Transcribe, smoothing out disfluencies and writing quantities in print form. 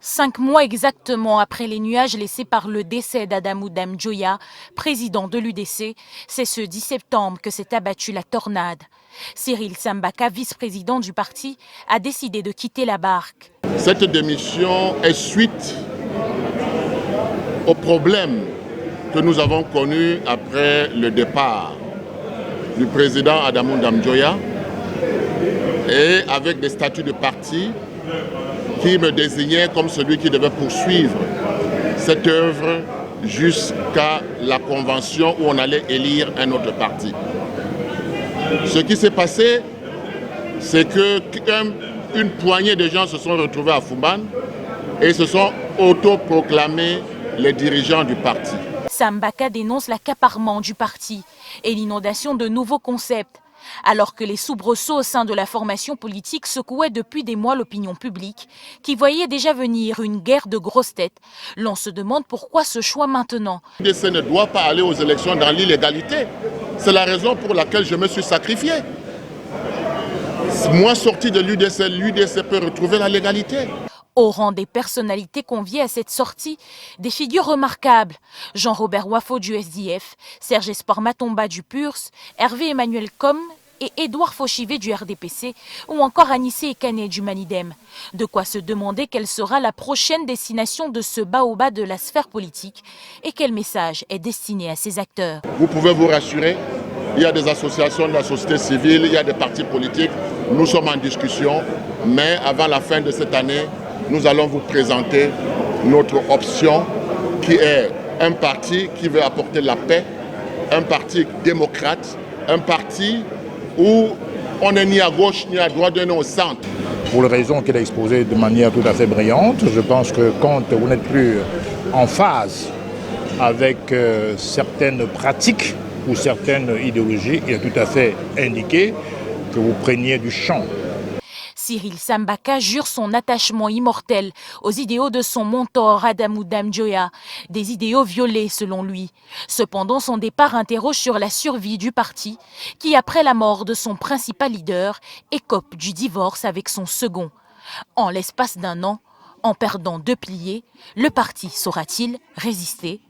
5 mois exactement après les nuages laissés par le décès d'Adamou Dame Dioya, président de l'UDC, c'est ce 10 septembre que s'est abattue la tornade. Cyril Sambaka, vice-président du parti, a décidé de quitter la barque. Cette démission est suite aux problèmes que nous avons connus après le départ du président Adamou Dame Dioya et avec des statuts de parti qui me désignaient comme celui qui devait poursuivre cette œuvre jusqu'à la convention où on allait élire un autre parti. Ce qui s'est passé, c'est qu'une poignée de gens se sont retrouvés à Foumbane et se sont autoproclamés les dirigeants du parti. Sambaka dénonce l'accaparement du parti et l'inondation de nouveaux concepts. Alors que les soubresauts au sein de la formation politique secouaient depuis des mois l'opinion publique, qui voyait déjà venir une guerre de grosses têtes, l'on se demande pourquoi ce choix maintenant. L'UDC ne doit pas aller aux élections dans l'illégalité. C'est la raison pour laquelle je me suis sacrifié. Moi, sorti de l'UDC peut retrouver la légalité. Au rang des personnalités conviées à cette sortie, des figures remarquables. Jean-Robert Wafo du SDF, Serge Espoir Matomba du PURS, Hervé Emmanuel Com et Édouard Fauchivé du RDPC ou encore Anissé Ekane du Manidem. De quoi se demander quelle sera la prochaine destination de ce baobab de la sphère politique et quel message est destiné à ces acteurs. Vous pouvez vous rassurer, il y a des associations de la société civile, il y a des partis politiques, nous sommes en discussion, mais avant la fin de cette année, nous allons vous présenter notre option qui est un parti qui veut apporter la paix, un parti démocrate, un parti où on n'est ni à gauche ni à droite, on est au centre. Pour les raisons qu'il a exposées de manière tout à fait brillante, je pense que quand vous n'êtes plus en phase avec certaines pratiques ou certaines idéologies, il est tout à fait indiqué que vous preniez du champ. Cyril Sambaka jure son attachement immortel aux idéaux de son mentor Adamou Dame Dioya, des idéaux violés selon lui. Cependant, son départ interroge sur la survie du parti qui, après la mort de son principal leader, écope du divorce avec son second. En l'espace d'un an, en perdant 2 piliers, le parti saura-t-il résister ?